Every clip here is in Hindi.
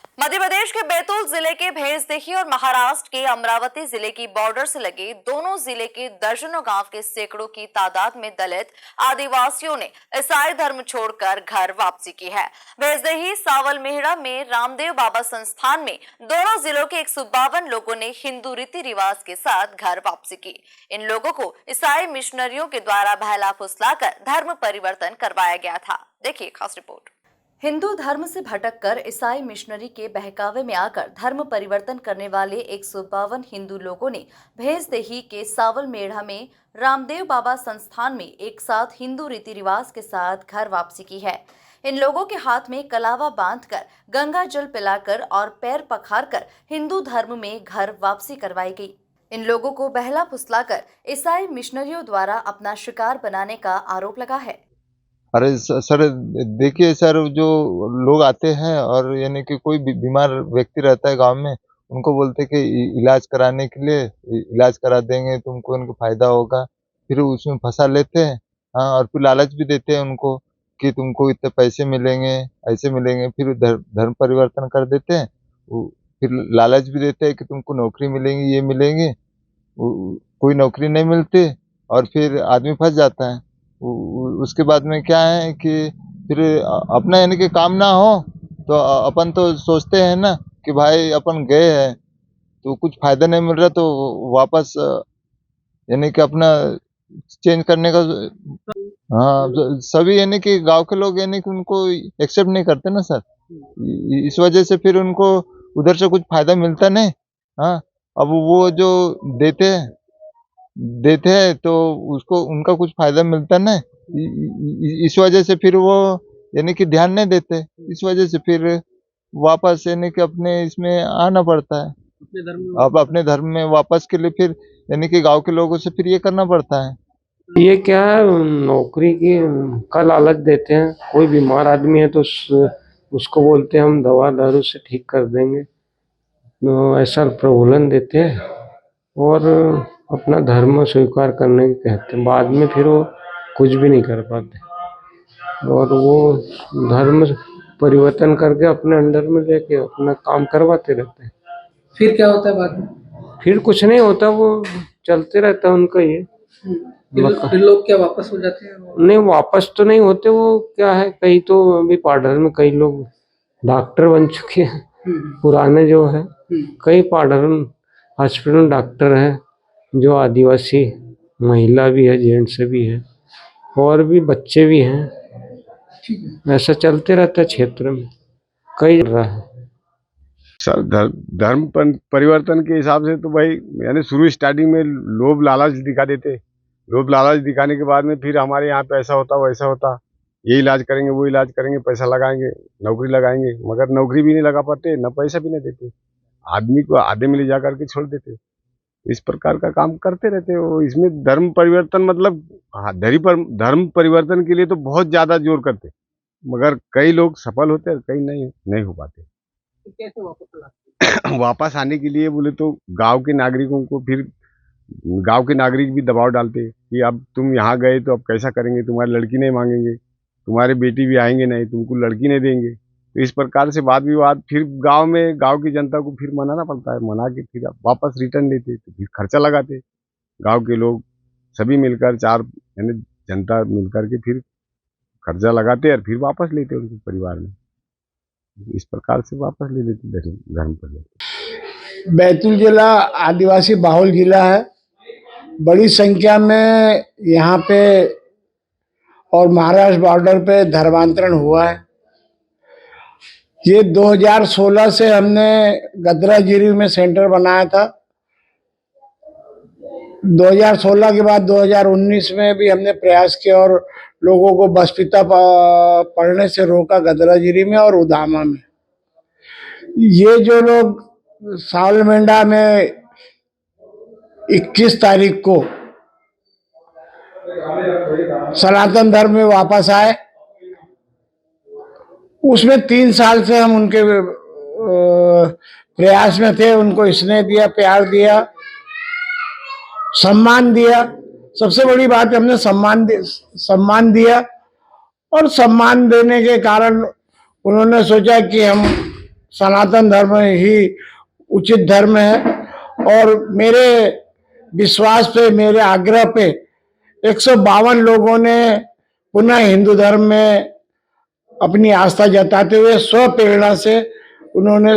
मध्य प्रदेश के बैतूल जिले के भैंसदेही और महाराष्ट्र के अमरावती जिले की बॉर्डर से लगे दोनों जिले के दर्जनों गांव के सैकड़ों की तादाद में दलित आदिवासियों ने ईसाई धर्म छोड़कर घर वापसी की है। भैंसदेही सावल मेहड़ा में रामदेव बाबा संस्थान में दोनों जिलों के 152 लोगों ने हिंदू रीति रिवाज के साथ घर वापसी की। इन लोगों को ईसाई मिशनरियों के द्वारा बहला फुसलाकर धर्म परिवर्तन करवाया गया था। देखिए खास रिपोर्ट। हिंदू धर्म से भटककर ईसाई मिशनरी के बहकावे में आकर धर्म परिवर्तन करने वाले 152 हिंदू लोगों ने भैंसदेही के सावल मेढ़ा में रामदेव बाबा संस्थान में एक साथ हिंदू रीति रिवाज के साथ घर वापसी की है। इन लोगों के हाथ में कलावा बांधकर गंगा जल पिलाकर और पैर पखारकर हिंदू धर्म में घर वापसी करवाई गई। इन लोगों को बहला फुसलाकर ईसाई मिशनरियों द्वारा अपना शिकार बनाने का आरोप लगा है। अरे सर, देखिए सर, जो लोग आते हैं और यानी कि कोई बीमार व्यक्ति रहता है गांव में, उनको बोलते कि इलाज कराने के लिए इलाज करा देंगे, तुमको उनको फायदा होगा। फिर उसमें फंसा लेते हैं। हाँ, और फिर लालच भी देते हैं उनको कि तुमको इतने पैसे मिलेंगे, ऐसे मिलेंगे। फिर धर्म परिवर्तन कर देते हैं। फिर लालच भी देते हैं कि तुमको नौकरी मिलेंगी, ये मिलेंगी। कोई नौकरी नहीं मिलती और फिर आदमी फंस जाता है। उसके बाद में क्या है कि फिर अपना यानी कि काम ना हो तो अपन तो सोचते हैं ना कि भाई अपन गए हैं तो कुछ फायदा नहीं मिल रहा, तो वापस यानी कि अपना चेंज करने का। हाँ, सभी यानी कि गांव के लोग यानी कि उनको एक्सेप्ट नहीं करते ना सर। इस वजह से फिर उनको उधर से कुछ फायदा मिलता नहीं। हाँ, अब वो जो देते हैं तो उसको उनका कुछ फायदा मिलता नहीं। इस वजह से फिर वो यानी कि ध्यान नहीं देते। इस वजह से फिर वापस यानी कि अपने इसमें आना पड़ता है। अब अपने धर्म में वापस के लिए फिर यानी कि गांव के लोगों से फिर ये करना पड़ता है। ये क्या है, नौकरी की का लालच देते हैं। कोई बीमार आदमी है तो उसको बोलते हैं हम दवा दारू से ठीक कर देंगे, तो ऐसा प्रलोभन देते हैं और अपना धर्म स्वीकार करने की कहते हैं। बाद में फिर वो कुछ भी नहीं कर पाते और वो धर्म परिवर्तन करके अपने अंडर में लेके अपना काम करवाते रहते हैं। फिर क्या होता है बाद में? फिर कुछ नहीं होता, वो चलते रहता है उनका ये। फिर लोग क्या वापस हो जाते हैं? नहीं, वापस तो नहीं होते। वो क्या है, कई तो अभी पाडर में कई लोग डॉक्टर बन चुके हैं, पुराने जो है। कई पाडर हॉस्पिटल में डॉक्टर हैं जो आदिवासी महिला भी है, जेंट्स भी है और भी बच्चे भी हैं। ऐसा चलते रहता है क्षेत्र में, कई रहा है सर। धर्म परिवर्तन के हिसाब से तो भाई यानी शुरू स्टार्टिंग में लोभ लालच दिखा देते। लोभ लालच दिखाने के बाद में फिर हमारे यहाँ पे ऐसा होता वैसा होता, ये इलाज करेंगे वो इलाज करेंगे, पैसा लगाएंगे, नौकरी लगाएंगे, मगर नौकरी भी नहीं लगा पाते, न पैसा भी नहीं देते, आदमी को आधे में ले जा करके छोड़ देते। इस प्रकार का काम करते रहते हो। इसमें धर्म परिवर्तन मतलब धर्म परिवर्तन के लिए तो बहुत ज्यादा जोर करते, मगर कई लोग सफल होते हैं, कई नहीं हो पाते। तो कैसे वापस लाते? वापस आने के लिए बोले तो गांव के नागरिकों को, फिर गांव के नागरिक भी दबाव डालते कि अब तुम यहाँ गए तो अब कैसा करेंगे, तुम्हारी लड़की नहीं मांगेंगे, तुम्हारे बेटी भी आएंगे नहीं, तुमको लड़की नहीं देंगे। तो इस प्रकार से वाद विवाद फिर गांव की जनता को फिर मनाना पड़ता है। मना के फिर वापस रिटर्न लेते, तो फिर खर्चा लगाते गांव के लोग सभी मिलकर, चार यानी जनता मिलकर के फिर खर्चा लगाते और फिर वापस लेते उनके परिवार में। इस प्रकार से वापस ले लेते धर्म पर। बैतूल जिला आदिवासी बाहुल जिला है। बड़ी संख्या में यहाँ पे और महाराष्ट्र बॉर्डर पे धर्मांतरण हुआ है। ये 2016 से हमने गदराजिरी में सेंटर बनाया था। 2016 के बाद 2019 में भी हमने प्रयास किया और लोगों को बसपिता पढ़ने से रोका गदराजिरी में और उदामा में। ये जो लोग सावलमेंढा में 21 तारीख को सनातन धर्म में वापस आए, उसमें 3 साल से हम उनके प्रयास में थे। उनको स्नेह दिया, प्यार दिया, सम्मान दिया। सबसे बड़ी बात है हमने सम्मान दिया और सम्मान देने के कारण उन्होंने सोचा कि हम सनातन धर्म ही उचित धर्म है। और मेरे विश्वास पे, मेरे आग्रह पे 152 लोगों ने पुनः हिंदू धर्म में अपनी आस्था जताते हुए स्वप्रेरणा से उन्होंने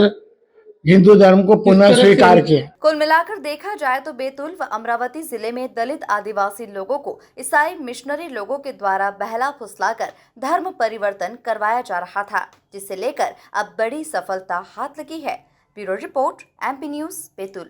हिंदू धर्म को पुनः स्वीकार किया। कुल मिलाकर देखा जाए तो बैतूल व अमरावती जिले में दलित आदिवासी लोगों को ईसाई मिशनरी लोगों के द्वारा बहला फुसलाकर धर्म परिवर्तन करवाया जा रहा था, जिसे लेकर अब बड़ी सफलता हाथ लगी है। Bureau report, MP news, Betul.